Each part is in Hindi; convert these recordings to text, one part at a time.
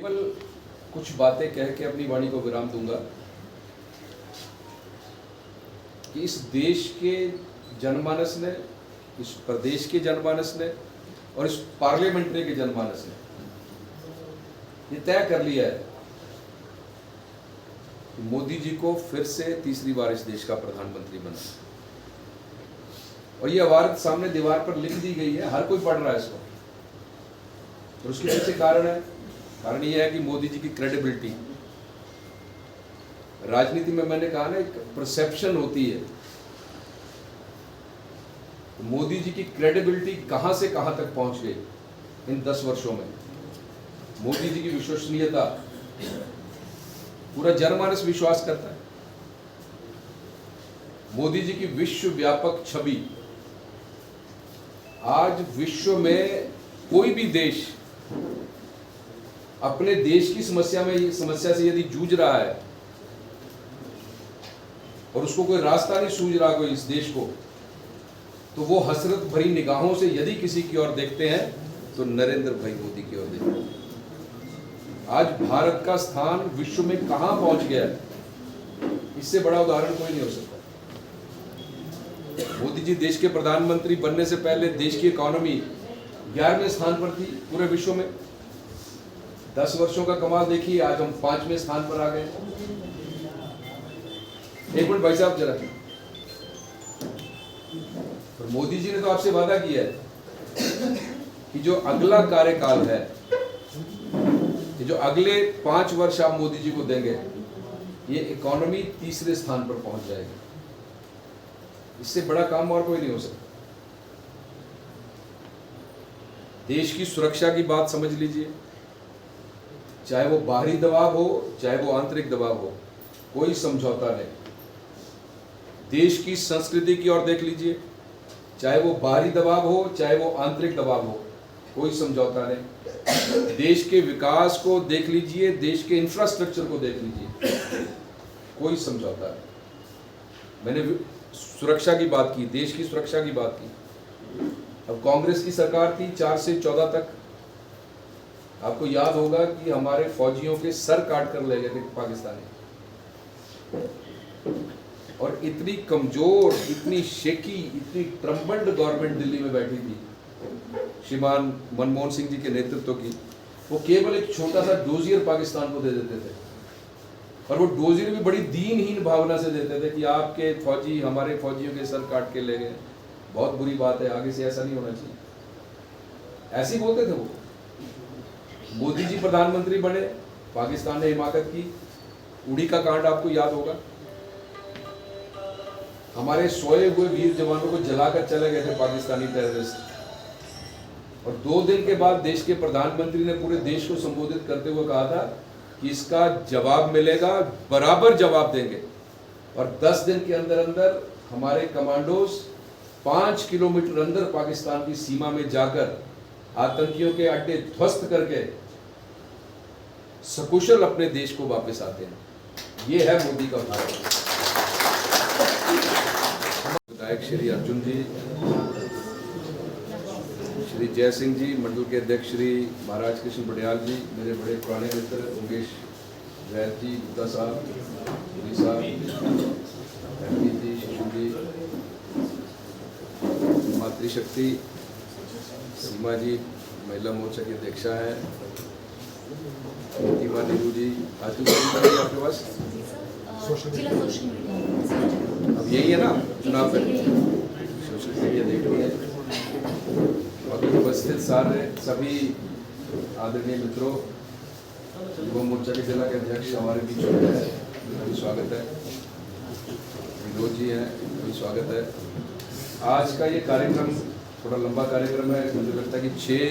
केवल कुछ बातें कह के अपनी वाणी को विराम दूंगा कि इस देश के जनमानस ने, इस प्रदेश के जनमानस ने और इस पार्लियामेंट्री के जनमानस ने ये तय कर लिया है कि मोदी जी को फिर से तीसरी बार इस देश का प्रधानमंत्री बना। और ये अवार्ड सामने दीवार पर लिख दी गई है, हर कोई पढ़ रहा है इसको। और उसके पीछे कारण है, कारण ये है कि मोदी जी की क्रेडिबिलिटी। राजनीति में मैंने कहा ना, एक परसेप्शन होती है। तो मोदी जी की क्रेडिबिलिटी कहां से कहां तक पहुंच गई इन 10 वर्षों में। मोदी जी की विश्वसनीयता पूरा जनमानस विश्वास करता है। मोदी जी की विश्व व्यापक छवि, आज विश्व में कोई भी देश अपने देश की समस्या से यदि जूझ रहा है और उसको कोई रास्ता नहीं सूझ रहा कोई इस देश को, तो वो हसरत भरी निगाहों से यदि किसी की ओर देखते हैं तो नरेंद्र भाई मोदी की ओर देखते हैं। आज भारत का स्थान विश्व में कहां पहुंच गया है, इससे बड़ा उदाहरण कोई नहीं हो सकता। मोदी जी देश के प्रधानमंत्री बनने से पहले देश की इकोनॉमी 11वें स्थान पर थी पूरे विश्व में। 10 वर्षों का कमाल देखिए, आज हम 5वें स्थान पर आ गए। एक मिनट भाई साहब जरा। तो मोदी जी ने तो आपसे वादा किया है कि जो अगला कार्यकाल है, कि जो अगले 5 वर्ष आप मोदी जी को देंगे, ये इकोनॉमी तीसरे स्थान पर पहुंच जाएगी। इससे बड़ा काम और कोई नहीं हो सकता। देश की सुरक्षा की बात समझ लीजिए, चाहे वो बाहरी दबाव हो, चाहे वो आंतरिक दबाव हो, कोई समझौता नहीं। देश की संस्कृति की ओर देख लीजिए, चाहे वो बाहरी दबाव हो, चाहे वो आंतरिक दबाव हो, कोई समझौता नहीं। देश के विकास को देख लीजिए, देश के इंफ्रास्ट्रक्चर को देख लीजिए, कोई समझौता नहीं। मैंने सुरक्षा की बात की, देश की सुरक्षा की बात की। अब कांग्रेस की सरकार थी 4 से 14 तक। आपको याद होगा कि हमारे फौजियों के सर काट कर ले गए थे पाकिस्तानी। और इतनी कमजोर, इतनी शेकी, इतनी ट्रम्बल्ड गवर्नमेंट दिल्ली में बैठी थी श्रीमान मनमोहन सिंह जी के नेतृत्व की। वो केवल एक छोटा सा डोजियर पाकिस्तान को दे देते थे, और वो डोजियर भी बड़ी दीनहीन भावना से देते थे कि आपके फौजी हमारे फौजियों के सर काट के ले गए, बहुत बुरी बात है, आगे से ऐसा नहीं होना चाहिए। ऐसे ही बोलते थे वो। मोदी जी प्रधानमंत्री बने, पाकिस्तान ने हिमाकत की। उड़ी का कांड आपको याद होगा। हमारे सोए हुए वीर जवानों को जलाकर चले गए थे पाकिस्तानी टेररिस्ट। और 2 दिन के बाद देश के प्रधानमंत्री ने पूरे देश को संबोधित करते हुए कहा था कि इसका जवाब मिलेगा, बराबर जवाब देंगे। और 10 दिन के अंदर अंदर हमारे कमांडोज 5 किलोमीटर अंदर पाकिस्तान की सीमा में जाकर आतंकियों के अड्डे ध्वस्त करके सकुशल अपने देश को वापस आते हैं। ये है मोदी का भारत। विधायक श्री अर्जुन जी, श्री जय सिंह जी, मंडल के अध्यक्ष श्री महाराज कृष्ण बड़ियाल जी, मेरे बड़े पुराने मित्र उमेश वैद जी, गुप्ता साहब, पुरी साहब, एमपी जी, शिशु जी, मातृशक्ति, सीमा जी, महिला मोर्चा की अध्यक्षा है, नीतिमा नेहरू जी। आज तो आपके पास अब यही है ना, चुनाव में सोशल मीडिया देख रही है। और उपस्थित सारे सभी आदरणीय मित्रों, युवा मोर्चा के जिला के अध्यक्ष हमारे बीच में है, उनका स्वागत है। विनोद जी हैं, उनका स्वागत है। आज का ये कार्यक्रम थोड़ा लंबा कार्यक्रम है। मुझे लगता है कि 6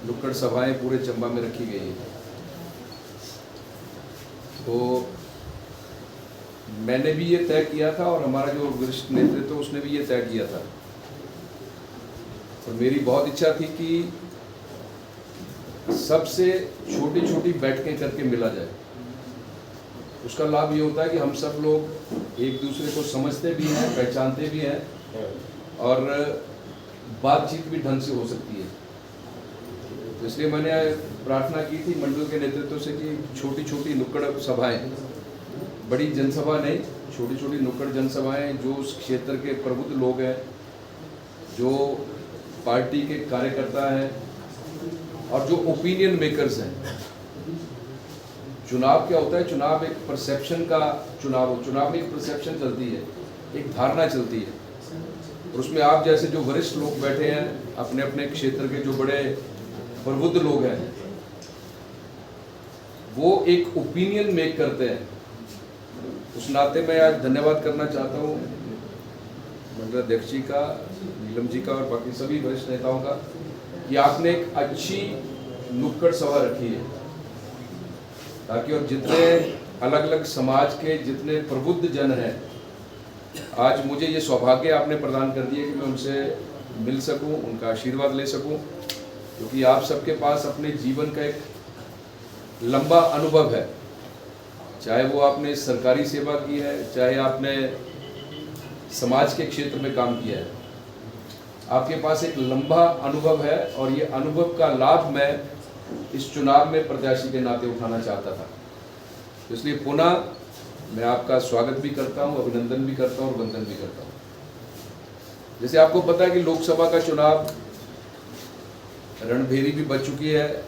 नुक्कड़ सभाएं पूरे चंबा में रखी गई है। तो मैंने भी ये तय किया था और हमारा जो वरिष्ठ नेतृत्व उसने भी ये तय किया था। और मेरी बहुत इच्छा थी कि सबसे छोटी छोटी बैठकें करके मिला जाए। उसका लाभ ये होता है कि हम सब लोग एक दूसरे को समझते भी हैं, पहचानते भी हैं, और बातचीत भी ढंग से हो सकती है। तो इसलिए मैंने प्रार्थना की थी मंडल के नेतृत्व से कि छोटी छोटी नुक्कड़ सभाएं, बड़ी जनसभा नहीं, छोटी छोटी नुक्कड़ जनसभाएं, जो उस क्षेत्र के प्रबुद्ध लोग हैं, जो पार्टी के कार्यकर्ता हैं और जो ओपिनियन मेकर्स हैं। चुनाव क्या होता है? चुनाव एक परसेप्शन का चुनाव हो। चुनाव में एक परसेप्शन चलती है, एक धारणा चलती है, और उसमें आप जैसे जो वरिष्ठ लोग बैठे हैं, अपने अपने क्षेत्र के जो बड़े प्रबुद्ध लोग हैं, वो एक ओपिनियन मेक करते हैं। उस नाते मैं आज धन्यवाद करना चाहता हूँ मंडल अध्यक्ष जी का, नीलम जी का और बाकी सभी वरिष्ठ नेताओं का, कि आपने एक अच्छी नुक्कड़ सभा रखी है, ताकि और जितने अलग अलग समाज के जितने प्रबुद्ध जन हैं, आज मुझे ये सौभाग्य आपने प्रदान कर दिया कि मैं उनसे मिल सकूं, उनका आशीर्वाद ले सकूं, क्योंकि आप सबके पास अपने जीवन का एक लंबा अनुभव है। चाहे वो आपने सरकारी सेवा की है, चाहे आपने समाज के क्षेत्र में काम किया है, आपके पास एक लंबा अनुभव है, और ये अनुभव का लाभ मैं इस चुनाव में प्रत्याशी के नाते उठाना चाहता था। तो इसलिए पुनः मैं आपका स्वागत भी करता हूं, अभिनंदन भी करता हूं और वंदन भी करता हूं। जैसे आपको पता है कि लोकसभा का चुनाव रणभेरी भी बच चुकी है।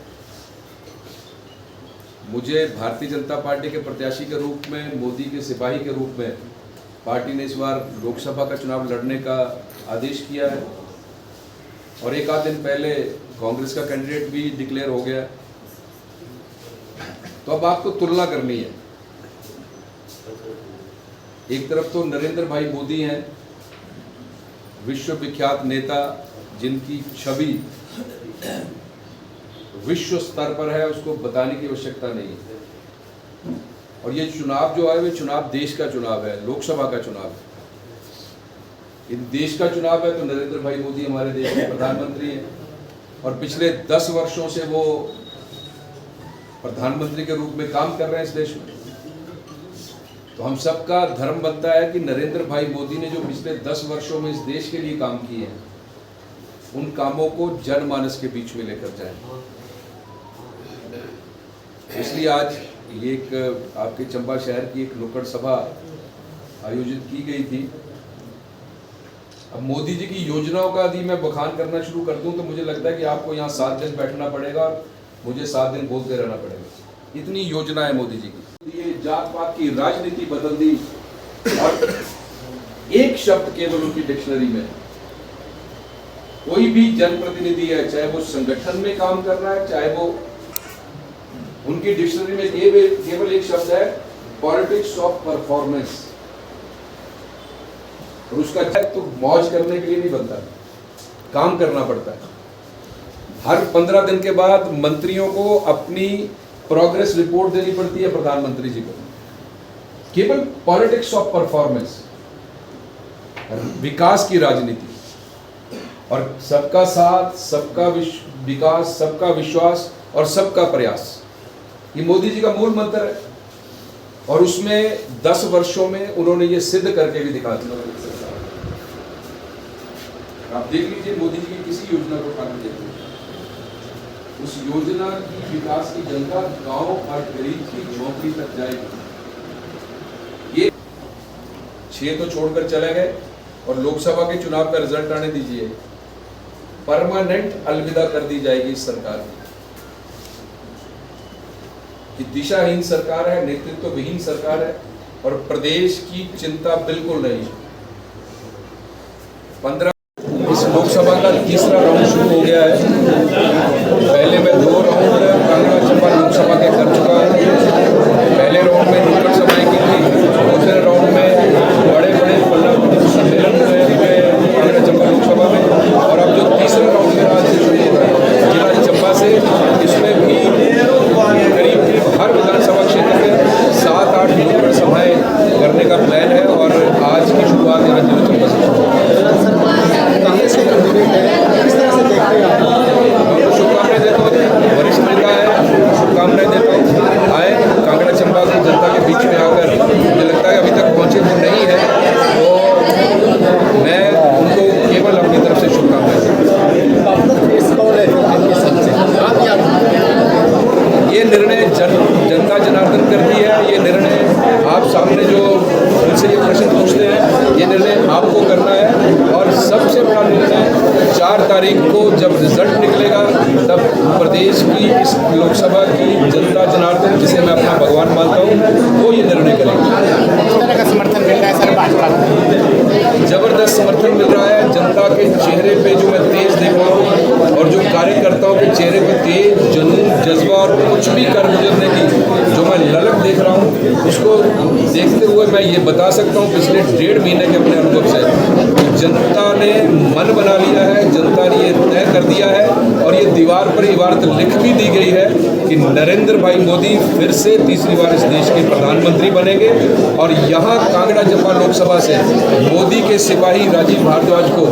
मुझे भारतीय जनता पार्टी के प्रत्याशी के रूप में, मोदी के सिपाही के रूप में पार्टी ने इस बार लोकसभा का चुनाव लड़ने का आदेश किया है, और एक आध दिन पहले कांग्रेस का कैंडिडेट भी डिक्लेयर हो गया। तो अब आपको तुलना करनी है। एक तरफ तो नरेंद्र भाई मोदी हैं, विश्व विख्यात नेता, जिनकी छवि विश्व स्तर पर है, उसको बताने की आवश्यकता नहीं है। और ये चुनाव जो है, वे चुनाव देश का चुनाव है, लोकसभा का चुनाव है। यदि देश का चुनाव है तो नरेंद्र भाई मोदी हमारे देश के प्रधानमंत्री हैं, और पिछले 10 वर्षों से वो प्रधानमंत्री के रूप में काम कर रहे हैं इस देश में। तो हम सबका धर्म बनता है कि नरेंद्र भाई मोदी ने जो पिछले 10 वर्षों में इस देश के लिए काम किए हैं, उन कामों को जनमानस के बीच में लेकर जाएं। इसलिए आज ये एक आपके चंबा शहर की एक नुक्कड़ सभा आयोजित की गई थी। अब मोदी जी की योजनाओं का यदि मैं बखान करना शुरू कर दूं तो मुझे लगता है कि आपको यहाँ 7 दिन बैठना पड़ेगा और मुझे 7 दिन बोलते रहना पड़ेगा। इतनी योजना है मोदी जी की। ये जात पात की राजनीति बदल दी, और एक शब्द केवल उनकी डिक्शनरी में, कोई भी जनप्रतिनिधि है, चाहे वो संगठन में काम कर रहा है, चाहे वो, उनकी डिक्शनरी में केवल एक शब्द है, पॉलिटिक्स ऑफ परफॉर्मेंस। और उसका तो मौज करने के लिए नहीं बनता, काम करना पड़ता है। हर 15 दिन के बाद मंत्रियों को अपनी प्रोग्रेस रिपोर्ट देनी पड़ती है प्रधानमंत्री जी को। केवल पॉलिटिक्स ऑफ परफॉर्मेंस, विकास की राजनीति, और सबका साथ, सबका विकास, सबका विश्वास और सबका प्रयास, ये मोदी जी का मूल मंत्र है। और उसमें 10 वर्षों में उन्होंने ये सिद्ध करके भी दिखा दिया। आप देख लीजिए, मोदी जी की किसी योजना को उठाकर देखिए, उस योजना की विकास की जनता गांव और गरीब की झोंपड़ी तक जाएगी। ये 6 तो छोड़कर चले गए, और लोकसभा के चुनाव का रिजल्ट आने दीजिए, परमानेंट अलविदा कर दी जाएगी इस सरकार की। कि दिशाहीन सरकार है, नेतृत्व विहीन सरकार है, और प्रदेश की चिंता बिल्कुल नहीं। 15 इस लोकसभा का तीसरा राउंड शुरू हो गया है। पहले मैं 2 राउंड कांगड़ा चंबा लोकसभा के कर चुका हूँ। पहले राउंड में नुक्कड़ सभाएं की थी, दूसरे राउंड में बड़े बड़े सम्मेलन हुए कांगड़ा चंबा लोकसभा में, और अब जो तीसरा राउंड मेरा आज से शुरू हो रहा है जिला चंबा से, इसमें भी करीब हर विधानसभा क्षेत्र में 7-8 नुक्कड़ सभाएं करने का प्लान है, और आज की शुरुआत यहाँ जिला चंबा से शुरू होगी। शुभकामनाएं देता हूँ वरिष्ठ जनता जनार्दन करती है। ये निर्णय आप सामने जो मुझसे ये प्रश्न पूछते हैं, ये निर्णय आपको करना है। और सबसे बड़ा निर्णय 4 तारीख को जब रिजल्ट निकलेगा, तब प्रदेश की इस लोकसभा की जनता जनार्दन, जिसे मैं अपना भगवान मानता हूँ, वो ये निर्णय करेगा। किस तरह का समर्थन मिल रहा है सर भाजपा को? जबरदस्त समर्थन मिल रहा है। जनता के चेहरे पे जो मैं तेज देख रहा हूँ और जो कार्यकर्ताओं के चेहरे पे तेज जुनून, जज्बा और कुछ भी कर गुजरने की जो मैं ललक देख रहा हूँ, उसको देखते हुए मैं ये बता सकता हूँ पिछले 1.5 महीने के अपने अनुभव से कि जनता ने मन बना लिया है, जनता ने ये तय कर दिया है और ये दीवार पर इबारत लिख भी दी गई है कि नरेंद्र भाई मोदी फिर से तीसरी बार इस देश के प्रधानमंत्री बनेंगे। और यहाँ कांगड़ा जपा लोकसभा से मोदी के सिपाही राजीव भारद्वाज को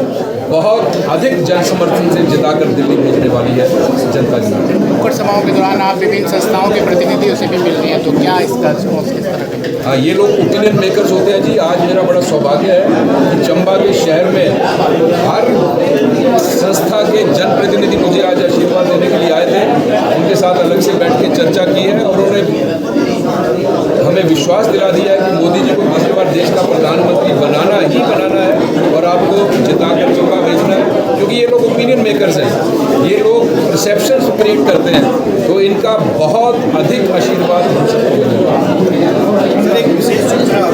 बहुत अधिक जन समर्थन से जिताकर दिल्ली भेजने वाली है जनता जनार्दन। नुक्कड़ सभाओं के दौरान आप विभिन्न संस्थाओं के प्रतिनिधियों से भी मिल रही हैं, तो क्या इसका रिस्पॉन्स किस तरह का मिलेगा? हाँ, ये लोग ओपिनियन मेकर्स होते हैं जी। आज मेरा बड़ा सौभाग्य है कि चंबा के शहर में हर संस्था के जनप्रतिनिधि मुझे आज आशीर्वाद देने के लिए आए थे। उनके साथ अलग से बैठ के चर्चा की है और उन्होंने हमें विश्वास दिला दिया है कि मोदी जी को तीसरी बार देश का प्रधानमंत्री बनाना है और आपको जिताकर चंबा भेजना है। क्योंकि ये लोग ओपिनियन मेकर्स हैं, ये लोग परसेप्शंस क्रिएट करते हैं, तो इनका बहुत अधिक आशीर्वाद हम सबको मिलेगा। सर, एक विशेष सूचना